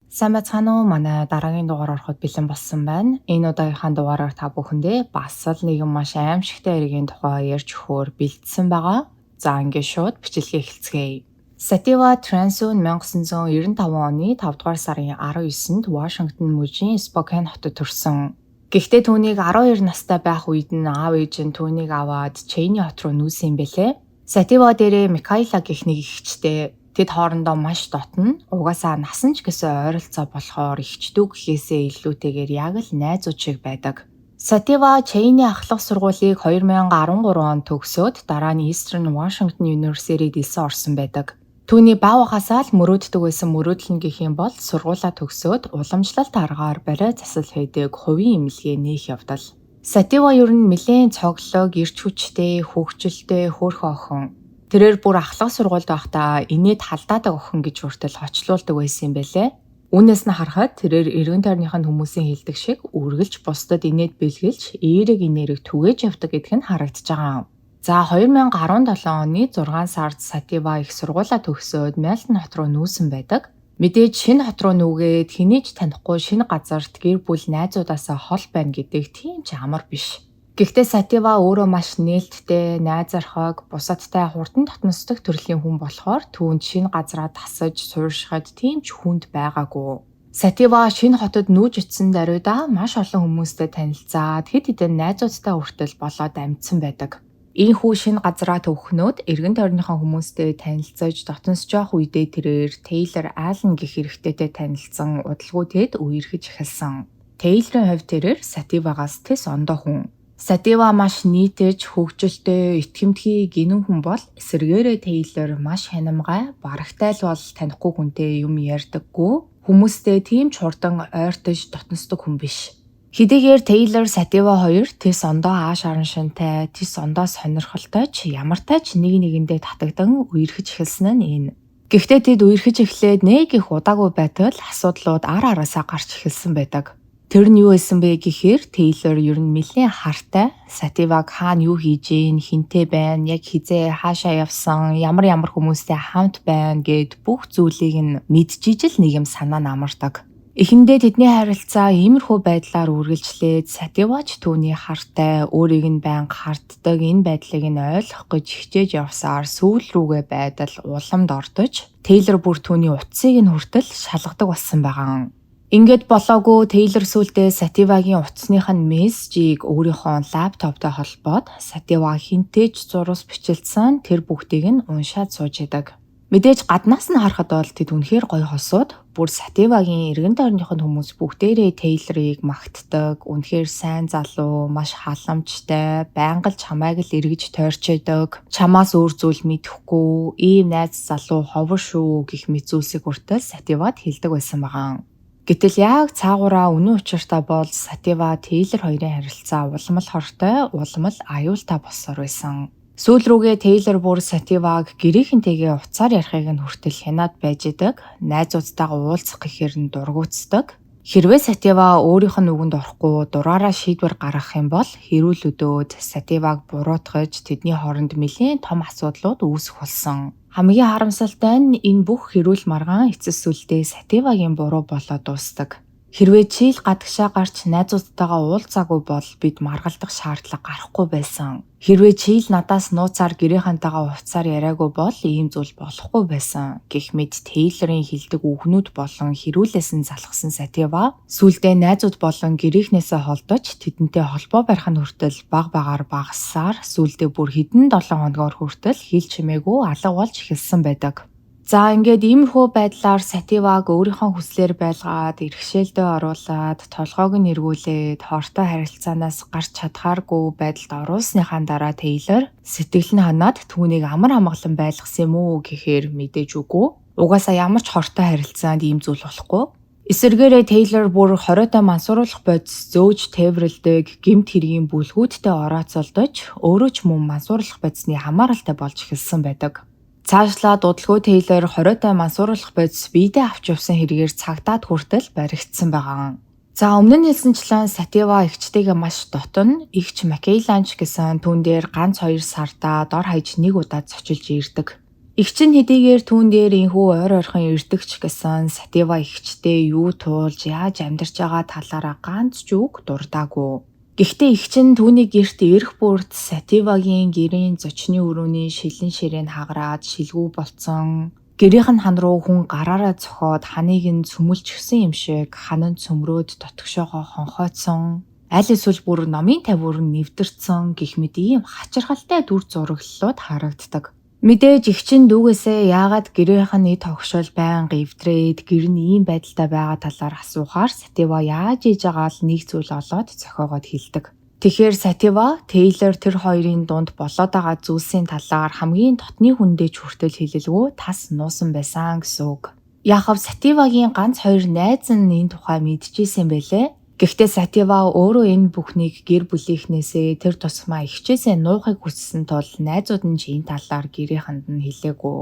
Сайн байцгаана уу? Манай дараагийн дугаар ороход бэлэн болсон байна. Энэ удаагийнхаа дугаараар та бүхэндээ бас л нэгэн маш аимшигтай иргэний тухай ярьж өгөхөөр бэлдсэн байгаа. За ингээд шууд бичлэгээ эхэлцгээе. Сатива Трансун 1995 оны 5 дугаар сарын 19-нд Вашингтон мужийн Спокейн хотод төрсөн. Гэхдээ түүнийг 12 настай байх үед нь аав ээж нь түүнийг аваад Чейни хот руу нүүсэн юм бэлээ. Сатива дээрээ Микаила гэх нэг эгчтэй тэд хоорондоо маш дотно, угаасаа насан ч гэсэн ойролцоо болохоор эгчдүү гэхээсээ илүүтэйгээр яг л найзууд шиг байдаг. Сатива Чейни ахлах сургуулийг 2013 онд төгсөөд дараа нь Eastern Washington University-д элсэн орсон байдаг. Түүний бага багасаа л мөрөөддөг байсан мөрөөдөл нь гэх юм бол сургуулаа төгсөөд уламжлалт аргаар барай засал хийдэг хувийн эмнэлгээ нээх явдал. Сатива ер нь нэлээд цоглог, эрч хүчтэй, хөвгчлөлтэй хөөрхөн охин. Тэрээр бүр ахлах сургуульд байхдаа инээд халдаадаг охин гэж хүртэл хочлуулдаг байсан юм байлээ. Үүнээс нь харахад тэрээр эргэн тойрныхын хүмүүсийн хэлдэг шиг үргэлж бусдад инээд бэлгэлж, эерэг инээрэг түгээж явдаг гэдг нь харагдаж байгаа. За 2017 оны 6 сард Сатива их сургуулаа төгсөөд Мелтон хот руу нүүсэн байдаг. Мэдээж шинэ хот руу нүүгээд хэнийг ч танихгүй шинэ газарт гэр бүл найзуудаасаа хол байна гэдэг тийм ч амар биш. Гэхдээ Сатива өөрөө маш нээлттэй, найзархаг, бусадтай хурдан дотносдог төрлийн хүн болохоор түүнд шинэ газараа тасаж, сууршихад тийм ч хүнд байгаагүй. Сатива шинэ хотод нүүж очисон даруйдаа маш олон хүмүүстэй танилцаад хэд хэдэн найзуудтай хүртэл болоод амьдсан байдаг. Ийхүү шинэ газараа төвхнөөд эргэн тойрныхоо хүмүүстэй танилцаж дотносж явах үедээ тэрээр Тейлор Аллен гэх эрэгтэйтэй танилцсан удалгүй тэд үерхэж эхэлсэн. Тейлорын хувьд тэрээр Сативагаас тэс ондоо хүн. Сатива маш нийтэж, хөгжилтэй, итгэмтгий гинэн хүн бол эсэргээрээ Тейлор маш хянамгай, барагтай л бол танихгүй хүнтэй юм ярьдаггүй, хүмүүстэй тийм ч хурдан ойртож дотносдог хүн биш. Хэдийгээр Тейлор Сатива хоёр тэс ондоо ааш аран шинтэй, тэс ондоо сонирхолтой ч ямартай ч нэг нэгэндээ татагдан үерхэж эхэлсэн нь энэ. Гэхдээ тэд үерхэж эхлээд нэг их удаагүй байтал асуудлууд ар араасаа гарч эхэлсэн байдаг. Тэр нь юу байсан бэ гэхээр Тейлор ер нь нэлээд хартай, Сативаг хаана юу хийж ийн, хинтээ байна, яг хизээ хаашаа явсан, ямар хүмүүстэй хамт байна гэд бүх зүйлийг нь мэдчихэж л нэг юм санаа нь амардаг. Эхэндээ тэдний харилцаа иймэрхүү байдлаар үргэлжлээд Сативач түүний хартай, өөрийг нь байнга харддаг энэ байдлыг нь ойлгох гэж хичээж явсаар сүүл рүүгээ байдал уламд ордож, Тейлор бүр түүний утсыг нь хүртэл шалгадаг болсон байгаа. Ингээд болоогүй Тейлор сүүлдээ Сативагийн утасных нь мессежийг өөрийнхөө лаптоптой холбоод Сатива хинтээж зурус бичилсэн тэр бүгдийг нь уншаад сууж идэг. Мэдээж гаднаас нь харахад бол тэд үнэхээр гоё хосууд, бүр Сативагийн эргэн тойрных нь хүмүүс бүгдээрээ Тейлорыг магтдаг, үнэхээр сайн залуу, маш халамжтай, байнга л чамайг л эргэж тойрчойдог, чамаас өөр зүйл мэдэхгүй, ийм найз залуу ховор шүү гэх мэт зүйлсийг хүртэл Сативад хэлдэг байсан байгаа. Гэтэл яг цаагаараа үнэн учиртай бол Сатива Тейлор хоёрын харилцаа уламл хортой, уламл аюултай болсоор байсан. Сүүл рүүгээ Тейлор бүр Сативаг гэрийнхэнтэйгээ уцаар ярихыг нь хүртэл хянаад байж идэг, найзуудтайгаа уулзах гэхээр нь дургуутсдаг. Хэрвээ Сатива өөрийнх нь үгэнд орохгүй дураараа шийдвэр гаргах юм бол хэрүүл өдөөд Сативаг буруутгаж тэдний хооронд нэлээд том асуудлууд үүсэх болсон. Хамгийн харамсалтай нь энэ бүх хэрүүл маргаан эцэс сүлдээ Сативагийн буруу болоод дуусдаг. Хэрвээ чийл гадагшаа гарч найзуудтайгаа уулзаагүй бол бид маргалдах шаардлага гарахгүй байсан. Хэрвээ чийл надаас нууцаар гэрийнхэнтэйгээ уцаар яриагүй бол ийм зүйл болохгүй байсан. Гэх мэт Тейлорын хэлдэг үгнүүд болон хэрүүлээс нь залхсан Сатива сүүлдээ найзууд болон гэрийнхнээсээ холдож тэдэнтэй холбоо барих нь хүртэл баг багаар багассаар сүүлдээ бүр хэдэн 7 хоногоор хүртэл хил чимээгүй алга болж эхэлсэн байдаг. За ингээд иймэрхүү байдлаар Сативаг өөрийнхөө хүслээр байлгаад иргэшээлдээ оруулаад толгойг нь эргүүлээд хортой харилцаанаас гарч чадхааргүй байдалд оруулсныхаа дараа Тейлор сэтгэл нь ханаад түүнийг амар амгалан байлгасан юм уу гэхээр мэдээж үгүй. Угаасаа ямар ч хортой харилцаанд ийм зүйл болохгүй. Эсвэргээрээ Тейлор бүр хориотой мансууруулах бодис зөөж тээвэрлдэг гэмт хэргийн бүлгүүдтэй орооцолдож өөрөө ч мөн мансууруулах бодисны хамааралтай болж эхэлсэн байдаг. Цаашлаа дудалгүй Тейлор хориотой мансууруулах бодис биедээ авч явсан хэрэгээр цагдаад хүртэл баригдсан байгаа. За өмнө нь хэлсэнчлэн Сатива эгчтэйгээ маш дотно, эгч Макейланч гэсэн түүн дээр ганц 2 сардаа дор хаяж нэг удаа зочилж ирдэг. Эгч нь хэдийгээр түүн дээр инхүү ойр ойрхон ирдэгч гэсэн Сатива эгчтэй юу туулж яаж амьдарч байгаа талаараа ганц ч үг дурдаагүй. Гэхдээ эгч нь түүний гэрт ирэх бүрд Сативагийн гэрийн зочны өрөөний шилэн ширээг хагараад шилгүү болцсон. Гэрийнх нь хан руу хүн гараараа цохоод ханыг нь цөмөлчихсөн юм шиг ханан цөмрөөд дотгошоогоо хонхойтсон. Аль эсвэл бүр номын тавиур нэвтэрсэн гэх мэт ийм хачирхалтай дүр зураглалууд харагддаг. Мэдээж эгч нь дүүгээсээ яагаад гэрийнх нь эд тогшол байнга эвдрээд гэр нь ийм байдалтай байгаа талаар асуухаар Сатива яаж ийж байгаа л нэг зүйл олоод зохиогоод хэлдэг. Тэгэхээр Сатива Тейлор тэр хоёрын дунд болоод байгаа зүйлсийн талаар хамгийн дотны хүндээ хүртэл хэлэлгүй тас нуусан байсан гэсэн үг. Яахав Сативагийн ганц хоёр найз нь энэ тухай мэдчихсэн байлээ. Гэхдээ Сатива өөрөө энэ бүхнийг гэр бүлийнхнээсээ тэр тусмаа эгчээсээ нуухыг хүссэн тул найзууд нь энэ талаар гэрийнхэнд нь хэлээгүй.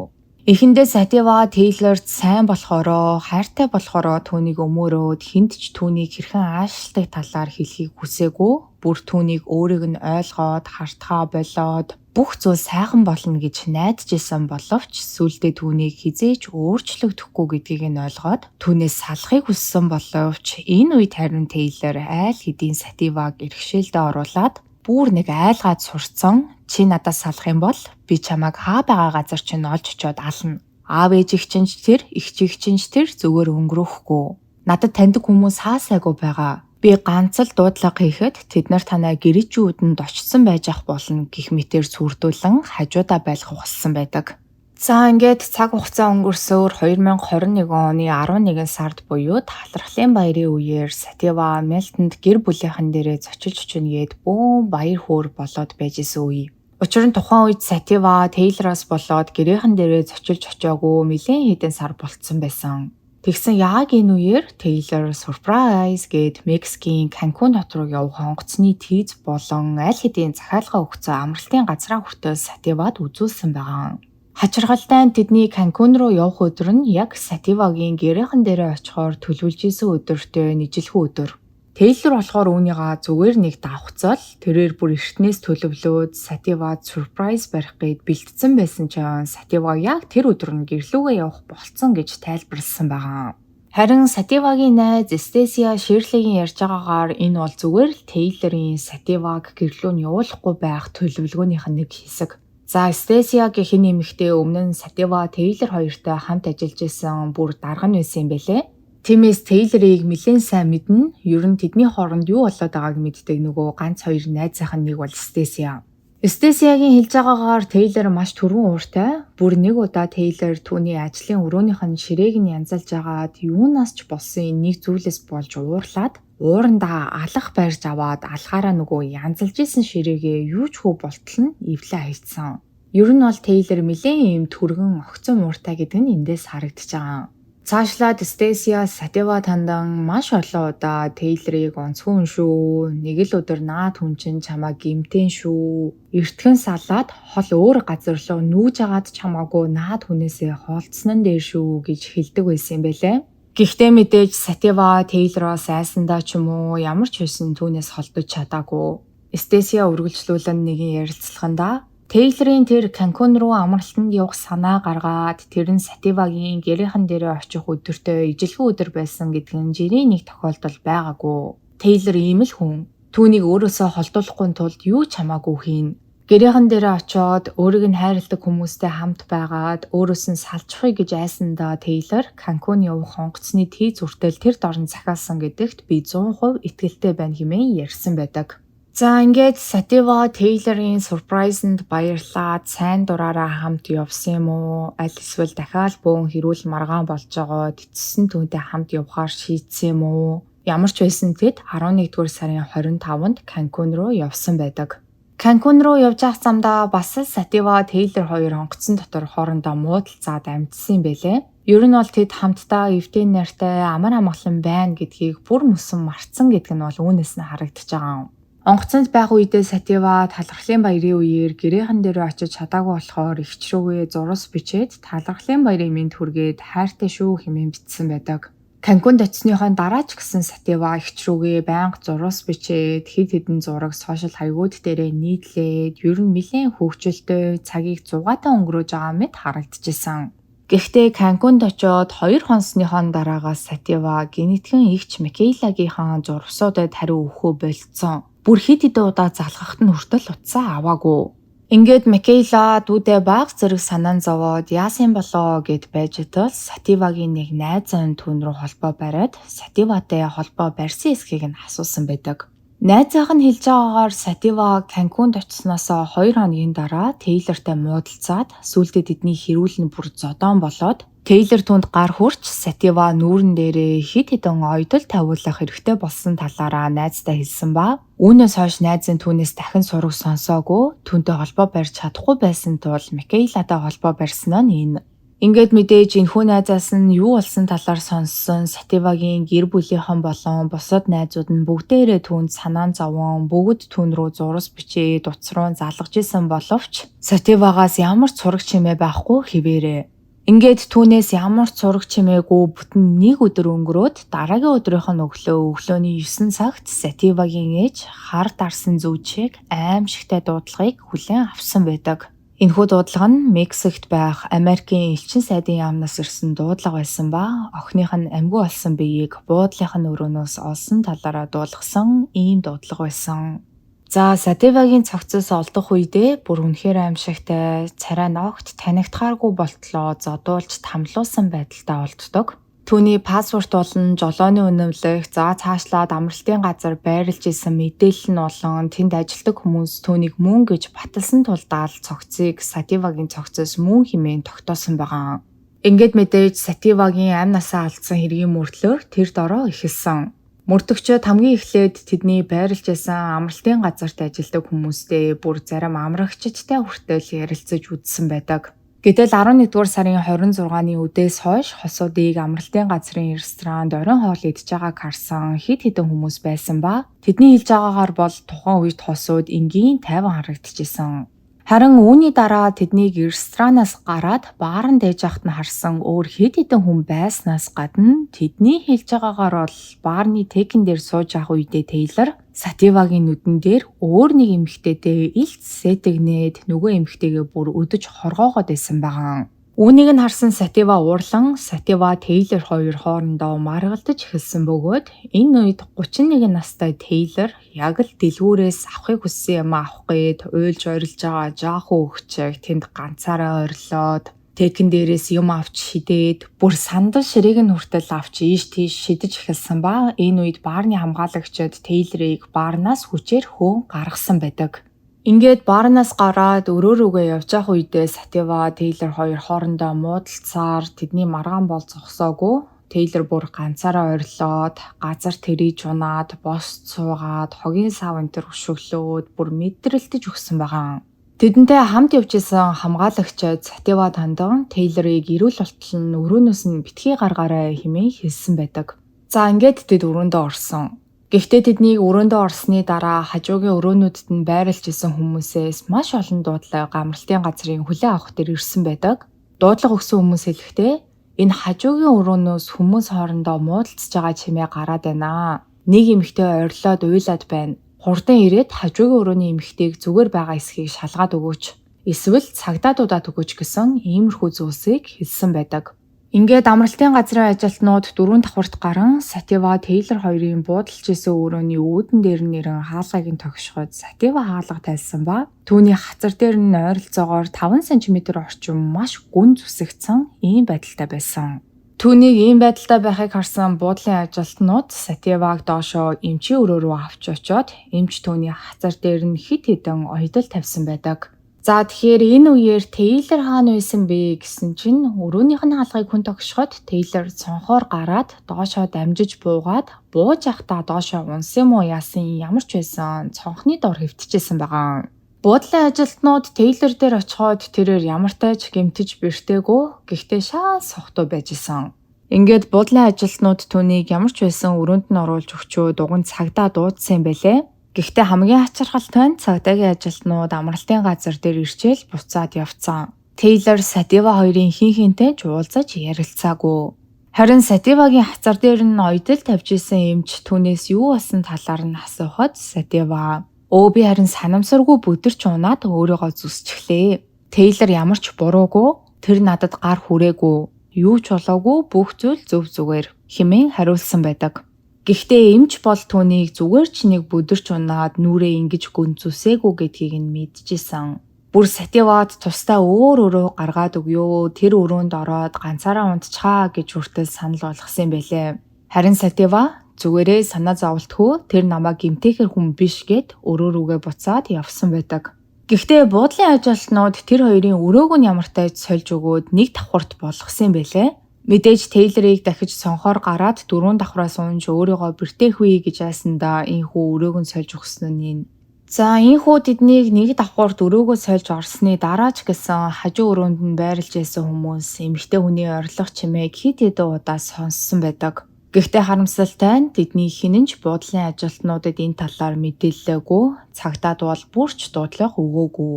Эхэндээ Сатива Тейлорт сайн болохоороо, хайртай болохоороо түүнийг өмөөрөөд хүнд ч түүнийг хэрхэн аашилдаг талаар хэлхийг хүсээгүй. Бүр түүнийг өөрийг нь ойлгоод, хартгаа болоод бүх зүйл сайхан болно гэж найдаж исэн боловч сүүлдээ түүнийг хизээч өөрчлөгдөхгүй гэдгийг нь ойлгоод түүнээс салахыг хүссэн боловч энэ үед харин Тейлор айл хэдийн Сативаг иргэшээлдээ оруулаад бүр нэг айлгаад сурцсан. Чи надаас салах юм бол би чамайг хаа байгаа газар чинь олж очиод ална. Аав ээжих чинь тэр, эгч чинь тэр зүгээр өнгөрөхгүй. Надад таньдаг хүмүүс хаасайгүй байгаа. Би ганц л дуудлага хийхэд тэд нар танай гэрээчүүдэнд очсон байж ах болно гэх мэтээр сүрдүүлэн хажуудаа байлгах болсон байдаг. За ингээд цаг хугацаа өнгөрсөөр 2021 оны 11 сард буюу талархлын баярын үеэр Сатива Мелтонд гэр бүлийнхэн дээрээ зочилж очингээд бөөн баяр хөөр болоод байж исэн үе. Учир нь тухайн үед Сатива Тейлороос болоод гэрийнхэн дээрээ зочилж очиагүй нэлээд хэдэн сар болцсон байсан. Тэгсэн яг энэ үеэр Тейлор surprise гээд Мексикийн Канкун хот руу явах онгоцны тийз болон аль хэдийн захиалга өгсөн амралтын газраа хүртэл Сативад үзүүлсэн байгаа. Хачиргалтай тэдний Канкун руу явах өдөр нь яг Сативагийн гэрийнхэн дээрээ очихоор төлөвлөж исэн өдөртөө нийжлэхүү өдөр. Тейлор болохоор үүнийгээ зүгээр нэг давхцал тэрээр бүр эртнээс төлөвлөөд Сативад surprise барих гээд бэлтцсэн байсан чинь Сатива яг тэр өдөр нь гэрлүүгээ явах болцсон гэж тайлбарласан байгаа. Харин Сативагийн найз Стесия Ширлигийн ярьж байгаагаар энэ бол зүгээр л Тейлорын Сативаг гэрлүү нь явуулахгүй байх төлөвлөгөөнийх нь нэг хэсэг. За Стесия гэх энэ эмэгтэй өмнө нь Сатива Тейлор хоёртой хамт ажиллаж исэн бүр дарга нь байсан юм байлээ. Тиймээс Тейлорыг нэлээд сайн мэднэ. Ер нь тэдний хооронд юу болоод байгааг мэддэг нөгөө ганц хоёр найзынх нь нэг бол Стесия. Стесиягийн хэлж байгаагаар Тейлор маш түргэн ууртай. Бүр нэг удаа Тейлор түүний ажлын өрөөнийх нь ширээг нь янзалж агаад юунаас ч болсон нэг зүйлээс болж уурлаад уурандаа алах барьж аваад алгаараа нөгөө янзалж исэн ширээгээ юу ч хөө болтол нь эвлээ хайцсан. Ер нь бол Тейлор нэлээд юм түргэн огцом ууртай гэдэг нь эндээс харагдаж байгаа. Цаашлаад Стесия Сатива тандан маш олон удаа Тейлорыг онцгой шүү. Нэг л өдөр наад хүн чинь чамаа гимтэн шүү. Эртхэн салаад хол өөр газар руу нүүж агаад чамаагүй наад хүнээсээ хоолцсон нь дээр шүү гэж хэлдэг байсан юм байлээ. Гэхдээ мэдээж Сатива Тейлороос айсандаа ч юм уу ямар ч байсан түүнээс холдож чадаагүй. Стесия үргэлжлүүлэн нэгэн ярилцлаганда Тейлорын тэр Канкун руу амралтанд явах санаа гаргаад тэр нь Сативагийн гэрийнхэн дээрээ очих өдөртөө ижилхэн өдөр байсан гэдэг нь жирийн нэг тохиолдол байгаагүй. Тейлор ийм л хүн. Түүнийг өөрөөсөө холдуулахгүй тулд юу ч хамаагүй хийн. Гэрийнхэн дээрээ очиод өөрийг нь хайрладаг хүмүүстэй хамт байгаад өөрөөс нь салчихъя гэж айсандаа Тейлор Канкун явах онгоцны тийз хүртэл тэр дорн захиалсан гэдэгт би 100% итгэлтэй байна хэмээн ярьсан байдаг. За ингээд Сатива Тейлорын surprise-нд баярлаад сайн дураараа хамт явсан юм уу? Аль эсвэл дахиад бөөн хэрүүл маргаан болж байгаа тэтсэн түүнтэй хамт явахаар шийдсэн юм уу? Ямар ч байсан тэд 11-р сарын 25-нд Канкун руу явсан байдаг. Канкун руу явж ах замдаа бас л Сатива Тейлор хоёр онгоцон дотор хоорондоо муудалцаад амьдсан юм байлээ. Ер нь бол тэд хамтдаа эвдэн нартай амар амгалан байна гэдгийг бүр мөсөн марцсан гэдэг нь бол үүнээс нь харагдаж байгаа юм. Онгоцонд байх үедээ Сатива талархлын баярын үеэр гэрийнхэн дээр очиж чадаагүй болохоор эгч рүүгээ зурус бичээд талархлын баярын мэнд хүргээд хайртай шүү хэмээн бичсэн байдаг. Канкунд очсныхоо дараа ч гэсэн Сатива эгч рүүгээ байнга зурвас бичээд хэд хэдэн зураг сошиал хаягууд дээрээ нийтлээд ер нь нэлээд хөвгчлөлтөй цагийг зугаатай өнгөрөөж байгаа мэт харагдчихсан. Гэхдээ Канкунд очоод 2 хоносныхоо дараагаас Сатива генетикэн эгч Микаэлагийнхаа зурвасуудад хариу өгөхөө болцсон. Бүр хэд хэдэн удаа залгахад нь хүртэл утсаа аваагүй. Ингээд Микаэла дүүдээ баг зэрэг санаан зовоод яасан болоо гэд байж тул Сативагийн нэг найз нь түүн рүү холбоо бариад Сативатай холбоо барьсан эсхийг нь асуусан байдаг. Найзынх нь хэлж байгаагаар Сатива Канкунд очсноос 2 хоногийн дараа Тейлортай муудалцаад сүүлдээ тэдний хэрүүл нь бүр зодоон болоод Тейлор түнд гар хүрч Сатива нүүрэн дээрээ хэд хэдэн оёдол тавиулах хэрэгтэй болсон талаараа найзтай хэлсэн ба үүнээс хойш найз нь түүнээс дахин сураг сонсоогүй түүнтэй холбоо барьж чадахгүй байсан тул Микаэладай холбоо барьсан нь энэ. Ингээд мэдээж энэхүү найзаас нь юу болсон талаар сонссон Сативагийн гэр бүлийнхэн болон бусад найзууд нь бүгдээрээ түүнд санаан зовон бүгд түүн рүү зурвас бичээд утас руу залгаж исэн боловч Сативагаас ямар ч сураг чимээ байхгүй хэвээрээ. Ингээд түүнээс ямар ч сураг чимээгүй бүтэн нэг өдөр өнгөрөөд дараагийн өдрийнх нь өглөөний 9 цагт Сативагийн ээж хар дарсан зүүчийг аимшигтай дуудлагыг хүлээн авсан байдаг. Энэхүү дуудлага нь Мексикт байх Америкийн элчин сайдын яамнаас ирсэн дуудлага байсан ба охиных нь амьгүй болсон биеийг буудлынхын өрөөнөөс олсон талаараа дуулгасан ийм дуудлага байсан. За Сативагийн цогцос олдох үедээ бүр үнэхээр аимшигтай царай ногт танигдахааргүй болтлоо зодуулж тамлуулсан байдалтай олддог. Түүний паспорт болон жолооны үнэмлэх, за цаашлаад амралтын газар байрлаж исэн мэдээлэл нь болон тэнд ажилладаг хүмүүс түүнийг мөн гэж баталсан тулдаа л цогцыг Сативагийн цогцос мөн хэмээн тогтоосон байгаа. Ингээд мэдээж Сативагийн амь насаа алдсан хэргийн мөрдлөөр тэр дороо эхэлсэн. Мөрдөгчөд хамгийн эхлээд тэдний байрлаж исэн амралтын газарт ажилладаг хүмүүстэй бүр зарим амрагчдтай хүртэл ярилцаж үзсэн байдаг. Гэтэл 11-р сарын 26-ны үдээс хойш хосуудыг амралтын газрын ресторанд оройн хоол идж байгааг харсан хэд хэдэн хүмүүс байсан ба тэдний хэлж байгаагаар бол тухайн үед хосууд энгийн тайван харагдчихсэн. Харин үүний дараа тэднийг ресторанаас гараад бааранд ээж ахт нь харсан өөр хэд хэдэн хүн байснаас гадна тэдний хэлж байгаагаар бол баарны текэн дээр сууж авах үедээ Тейлор Сативагийн нүдэн дээр өөр нэг эмэгтэйтэй илт сэтгнээд нөгөө эмэгтэйгээ бүр өдөж хоргоогоод байсан байгаа. Үүнийг нь харсан Сатива уурлан Сатива Тейлор хоёр хоорондоо маргалдаж эхэлсэн бөгөөд энэ үед 31 настай Тейлор яг л дэлгүүрээс авахыг хүссэн юм авах гээд уйлж ойрлж байгаа жаахан хөвчийг тэнд ганцаараа ойрлоод текэн дээрээс юм авч шидээд бүр сандал ширээг нь хүртэл авч ийш тийш шидэж эхэлсэн ба энэ үед баарны хамгаалагчид Тейлорыг баарнаас хүчээр хөөн гаргасан байдаг. Ингээд баарнаас гараад өрөө рүүгээ явж явах үедээ Сатива Тейлор хоёр хоорондоо муудалцаар тэдний маргаан бол зогсоогүй. Тейлор бүр ганцаараа ойрлоод газар тэрийж унаад бос цуугаад хогийн сав энтер өшөглөөд бүр мэдрэлтэж өгсөн байгаа. Тэдэнтэй хамт явж исэн хамгаалагчид Сатива тандан Тейлорыг эрүүл болтол нь өрөөнөөс нь битгий гаргаарай хэмээн хэлсэн байдаг. За ингээд тэд өрөөндөө орсон. Гэхдээ тэднийг өрөөндөө орсны дараа хажуугийн өрөөнүүдэд нь байрлаж исэн хүмүүсээс маш олон дуудлага амралтын газрын хүлээн авах дээр ирсэн байдаг. Дуудлага өгсөн хүмүүс хэлэхдээ энэ хажуугийн өрөөнөөс хүмүүс хоорондоо муудалцж байгаа чимээ гараад байна. Нэг эмэгтэй ойрлоод уйлаад байна. Хурдан ирээд хажуугийн өрөөний эмэгтэйг зүгээр байгаа эсхийг шалгаад өгөөч. Эсвэл цагдаадуудад өгөөч гэсэн иймэрхүү зүйлсийг хэлсэн байдаг. Ингээд амралтын газрын ажилтнууд 4 давхарт гарan Сатива Тейлор хоёрын буудалж исэн өрөөний үүдэн дээр нэрэн хаалгыг нь тогшоход Сатива хаалга тайлсан ба түүний хацар дээр нь ойролцоогоор 5 см орчим маш гүн зүсэгдсэн ийм байдалтай байсан. Түүнийг ийм байдалтай байхыг харсан буудлын ажилтнууд Сативаг доошоо эмчийн өрөө рүү авч очоод эмч түүний хацар дээр нь хит хитэн оёдол тавьсан байдаг. За тэгэхээр энэ үеэр Тейлор хаана байсан бэ гэсэн чинь өрөөнийх нь хаалгыг хүн тогшоход Тейлор цонхоор гараад доошоо дамжиж буугаад бууж явахдаа доошоо унсан юм уу яасан ямар ч байсан цонхны дор хэвтчихсэн байгаа. Буудлын ажилтнууд Тейлор дээр очиход тэрээр ямартай ч гэмтэж бэртээгүй гэхдээ шаа сохтой байж исэн. Ингээд буудлын ажилтнууд түүнийг ямар ч байсан өрөөнд нь оруулж өгчөө дуган цагдаа дуудсан юм байлээ. Гэхдээ хамгийн хачирхалтай нь цагдаагийн ажилтнууд амралтын газар дээр ирчээл буцаад явцсан. Тейлор Сатива хоёрын хин хинтэй ч уулзаж ярилцаагүй. Харин Сативагийн хацар дээр нь оёдол тавьж исэн эмч түүнээс юу болсон талаар нь асуухад Сатива би харин санамсаргүй бүдэрч унаад өөрийгөө зүсчихлээ. Тейлор ямар ч буруугүй, тэр надад гар хүрээгүй, юу ч болоогүй, бүх зүйл зөв зүгээр хэмээн хариулсан байдаг. Гэхдээ эмч бол түүнийг зүгээр ч нэг бүдэрч унаад нүрээ ингэж гүнзүсээгүй гэдгийг нь мэдчихсэн. Бүр Сативад тусдаа өөрөө гаргаад өгөө, тэр өрөөнд ороод ганцаараа унтчихаа гэж хүртэл санал болгосон байлээ. Харин Сатива зүгээрээ санаа зовлтгүй тэр намайг гэмтээхэр хүн биш гэд өрөө рүүгээ буцаад явсан байдаг. Гэхдээ буудлын ажилтнууд тэр хоёрын өрөөг нь ямартай сольж өгөөд нэг давхурт болгосон байлээ. Мэдээж Тейлорыг дахиж сонхоор гараад 4 давхраас унж өөрийгөө бэртээх үе гэж айсандаа энхүү өрөөг нь сольж өгсөн нь. За энхүү тэднийг нэг давхурт өрөөгөө сольж орсны дараа ч гэсэн хажуу өрөөнд нь байрлаж байсан хүмүүс эмэгтэй хүний орилго чимээг хэд хэдэн удаа сонссон байдаг. Гэхдээ харамсалтай нь тэдний хинэнч буудлын ажилтнуудад энэ талаар мэдээлэлгүй, цагдаад бол бүрч дуудлага өгөөгүй.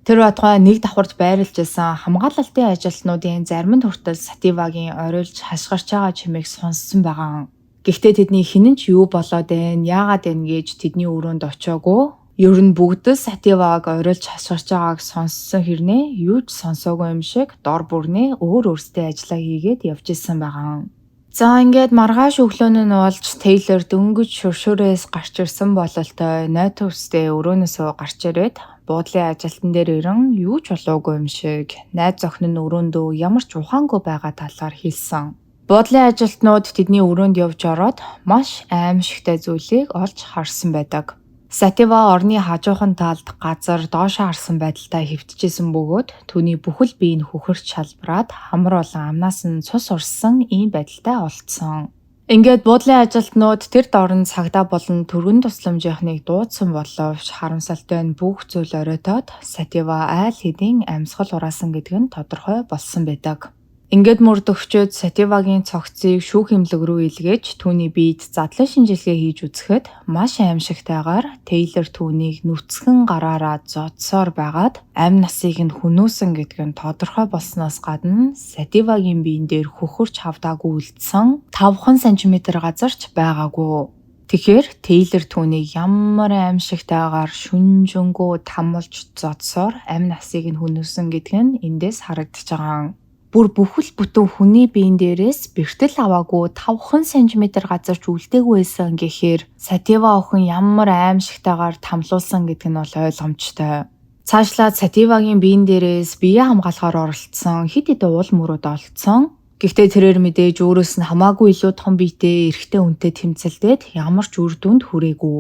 Тэр байтугай нэг давхарт байрлаж байсан хамгаалалтын ажилтнуудын зарим нь хүртэл Сативагийн орилж хашгирч байгаа чимээг сонссон байгаа. Гэхдээ тэдний хинэнч юу болоод байна, яагаад байна гэж тэдний өрөөнд очиагүй. Ер нь бүгд Сативаг орилж хашгирч байгааг сонссон хэрнээ юу ч сонсоогүй юм шиг дор бүрнээ өөртөө ажиллаа хийгээд явж исэн байгаа. За ингээд маргааш өглөөн нь болж Тейлор дөнгөж шүршүрээс гарч ирсэн бололтой найз төстэй өрөөнөөсөө гарч ирээд буудлын ажилтан дээр ирэн юу ч болоогүй юм шиг найз охин нь өрөөндөө ямар ч ухаангүй байгаа талаар хэлсэн. Буудлын ажилтнууд тэдний өрөөнд явж ороод маш аимшигтай зүйлийг олж харсан байдаг. Сатива орны хажуухан талд газар доошоо харсан байдалтай хэвтчихсэн бөгөөд түүний бүхэл бие нь хөхөрч шалбраад хамар болон амнаас нь цус урссан ийм байдалтай олдсон. Ингээд буудлын ажилтнууд тэр дорн цагдаа болон түргэн тусламжийнхныг дуудсан боловч харамсалтай нь бүх зүйл оройтоод Сатива айл хэдийн амьсгал ураасан гэдэг нь тодорхой болсон байдаг. Ингээд мөрдөгчөд Сативагийн цогцыг шүүх эмнэлэг рүү илгээж түүний биед задлан шинжилгээ хийж үзэхэд маш аимшигтайгаар Тейлор түүнийг нүцгэн гараараа зодсоор байгаад амь насыг нь хөнөөсөн гэдэг нь тодорхой болсноос гадна Сативагийн биен дээр хөхөрч хавдаагүй үлдсэн 5 см газарч байгаагүй. Тэгэхээр Тейлор түүнийг ямар аимшигтайгаар шүнжэнгүү тамулж зодсоор амь насыг нь хөнөөсөн гэдэг нь эндээс харагдаж байгаа. Бүр бүхэл бүтэн хүний биен дээрээс бэртэл аваагүй 5 см газарч үлдээгүй байсан гэхээр Сатива охин ямар аимшигтайгаар тамлуулсан гэдэг нь бол ойлгомжтой. Цаашлаад Сативагийн биен дээрээс бие хамгаалахаар оролцсон хэд хэдэн уул мөрөд олдсон. Гэхдээ тэрээр мэдээж өөрөөс нь хамаагүй илүү том биетэй эрэгтэй хүнтэй тэмцэлдээд ямар ч үр дүнд хүрээгүй.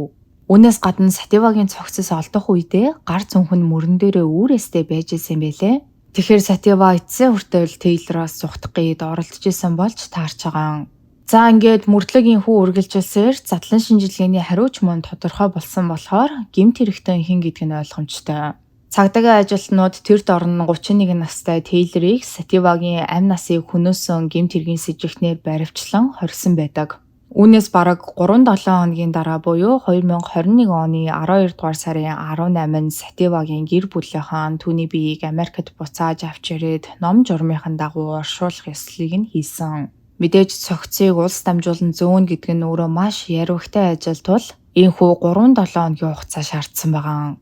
Үүнээс гадна Сативагийн цогцос олдох үедээ гар цүнхэн мөрөн дээрээ үүрээстэй байж исэн байлээ. Тэгэхээр Сатива эцсийн хүртэл Тейлороос зүхтах гээд оролдож исэн болж таарч байгаа. За ингээд мөрдлөгийн хүү үргэлжилсээр задлан шинжилгээний хариуч мөн тодорхой болсон болохоор гэмт хэрэгтэн хэн гэдэг нь ойлгомжтой. Цагдаагийн ажилтнууд тэр дорн 31 настай Тейлорыг Сативагийн амь насыг хөнөөсөн гэмт хэргийн сэжигтнээр баривчлан хорьсон байдаг. Үүнээс бараг 3-7 хоногийн дараа буюу 2021 оны 12 дугаар сарын 18-нд Сативагийн гэр бүлийнхэн түүний биеийг Америкт буцааж авч ирээд ном журмынхан дагуу оршуулах ёслолыг нь хийсэн. Мэдээж цогцыг улс дамжуулан зөөнө гэдэг нь өөрөө маш яривагтай ажил тул ийхүү 3-7 хоногийн хугацаа шаардсан байгаа.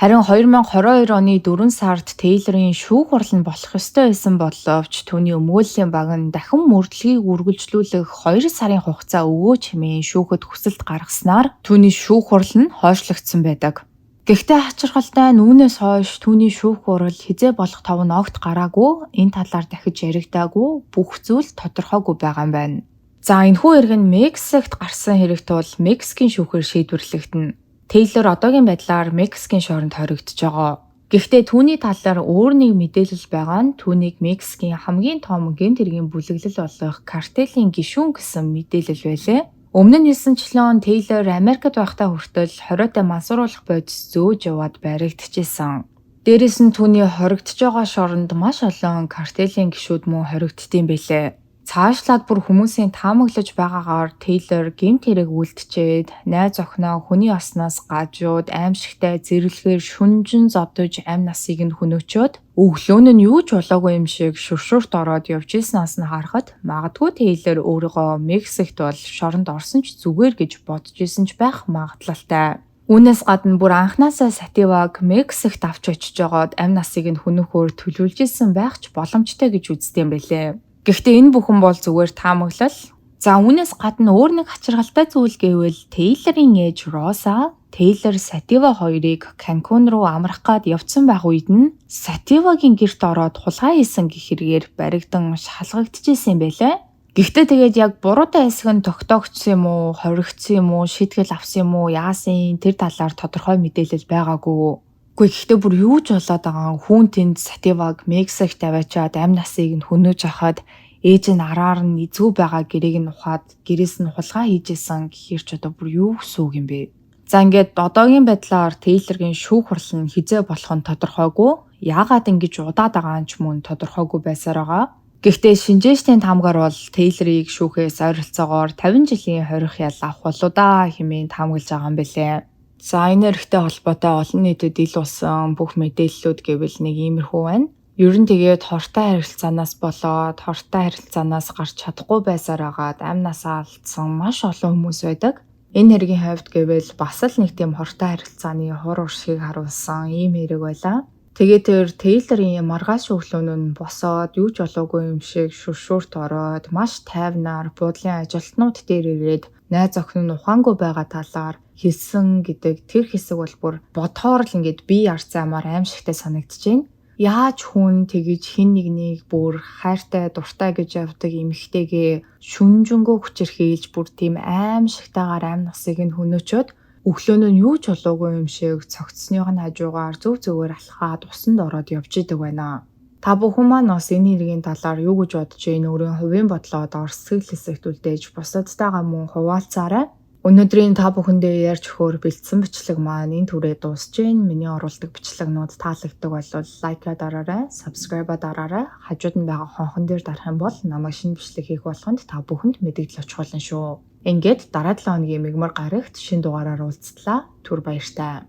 Харин 2022 оны 4 сард Тейлорын шүүх хурал нь болох ёстой байсан боловч түүний өмгөөллийн баг нь дахин мөрдлөгийг үргэлжлүүлэх 2 сарын хугацаа өгөөч хэмээн шүүхэд хүсэлт гаргаснаар түүний шүүх хурал нь хойшлогдсон байдаг. Гэхдээ хачирхалтай нь үүнээс хойш түүний шүүх хурал хизээ болох тав нь огт гараагүй, энэ талаар дахиж яригдаагүй, бүх зүйл тодорхойгүй байгаа юм байна. За энэхүү эрг нь Мексикт гарсан хэрэг тул Мексикийн шүүхээр шийдвэрлэгдэнэ. Тейлор одоогийн байдлаар Мексикийн шоронд хоригдож байгаа. Гэхдээ түүний талаар өөр нэг мэдээлэл байгаа нь түүнийг Мексикийн хамгийн том гэмт хэргийн бүлэглэл болох картелийн гишүүн гэсэн мэдээлэл байлээ. Өмнө нь хэлсэнчлэн Тейлор Америкт байхдаа хүртэл хориотой мансууруулах бодис зөөж яваад баригдчихсэн. Дээрээс нь түүний хоригдож байгаа шоронд маш олон картелийн гишүүд мөн хоригддсан байлээ. Цаашлаад бүр хүмүүсийн таамаглаж байгаагаар Тейлор гэмт хэрэг үлдчихэд найз охиноо хүний осноос гажууд аимшигтай зэрлэгээр шүнжин зодож амь насыг нь хөнөөчөөд өглөө нь юу ч болоогүй юм шиг шүршүрт ороод явж ийснаас нь харахад магадгүй Тейлор өөрийгөө Мексикт бол шоронд орсон ч зүгээр гэж бодож исэн ч байх магадлалтай. Үүнээс гадна бүр анхнаасаа Сативаг Мексикт авч очиж жагаад амь насыг нь хөнөөхөөр төлөвлөж исэн байх ч боломжтой гэж үздэг юм байлээ. Гэхдээ энэ бүхэн бол зүгээр таамаглал. За үүнээс гадна өөр нэг хачиргалтай зүйл гэвэл Тейлорын ээж Роса Тейлор Сатива хоёрыг Канкун руу амрах гад явцсан байх үед нь Сативагийн гэрт ороод хулгай хийсэн гэх хэрэгээр баригдан шалгагдчихсэн юм байлээ. Гэхдээ тэгээд яг буруутай хэсэг нь тогтоогдсон юм уу, хоригдсон юм уу, шийтгэл авсан юм уу, яасын тэр талаар тодорхой мэдээлэл байгаагүй. Гэхдээ бүр юу ч болоод байгаа хүн тэнд Сативаг Мексикт аваачаад амь насыг нь хөнөөж хахад ээж нь араар нь эзгүй байгаа гэрээг нь ухаад гэрээс нь хулгай хийжсэн гэхээр ч одоо бүр юу гэсэн үг юм бэ? За ингээд одоогийн байдлаар Тейлоргийн шүүх хурал нь хизээ болох нь тодорхойгүй. Яагаад ингэж удаад байгаа нь ч мөн тодорхойгүй байсаар байгаа. Гэхдээ шинжээчдийн таамгаар бол Тейлорыг шүүхээс ойролцоогоор 50 жилийн хорих ял авах болоо да хэмээн таамаглаж байгаа юм билээ. За энэ эрхтэй холбоотой олон нийтэд ил болсон бүх мэдээллүүд гэвэл нэг иймэрхүү байна. Ер нь тэгээд хортой харилцаанаас болоод хортой харилцаанаас гарч чадахгүй байсаар агаад амь насаа алдсан маш олон хүмүүс байдаг. Энэ хэргийн хувьд гэвэл бас л нэг тийм хортой харилцааны хур уршиг харуулсан ийм хэрэг байлаа. Тэгээд тэр Тейлорын маргааш өглөөнөө нь босоод юу ч болоогүй юм шиг шүршүрт ороод маш тайвнаар буудлын ажилтнууд дээр ирээд найз охин нь ухаангүй байгаа талаар хэлсэн гэдэг тэр хэсэг бол бүр бодхоор л ингээд бие арцаамаар аимшигтай санагдчихээн. Яаж хүн тэгэж хин нэгнийг бүр хайртай дуртай гэж явдаг эмэгтэйгээ шүнжэнгөө хүчирхийлж бүр тийм аимшигтайгаар амь насыг нь хөнөөчөөд өглөөнөө нь юу ч болоогүй юм шиг цогцсных нь хажуугаар зөв зөвөр алхаад усанд ороод явж идэг байна. Та бүхэн маань бас энэ хэргийн талаар юу гэж бодож байна? Өөрийн хувийн бодлоод сэтгэл хэсэгт үлдээж бусадтайгаа мөн хуваалцаарай. Өнөөдрийн та бүхэндээ ярьж өгөхөөр бэлдсэн бичлэг маань энэ түрээ дуусж байна. Миний оруулдаг бичлэгнүүд таалагддаг бол лайка дараарай, subscribe дараарай. Хажууд нь байгаа хонхон дээр дарах юм бол намайг шинэ бичлэг хийх болгонд та бүхэнд мэдээлэл очих болно шүү. Ингээд дараа 7 хоногийн мигмар гарагт шинэ дугаараар уулзтлаа. Түр баяртай.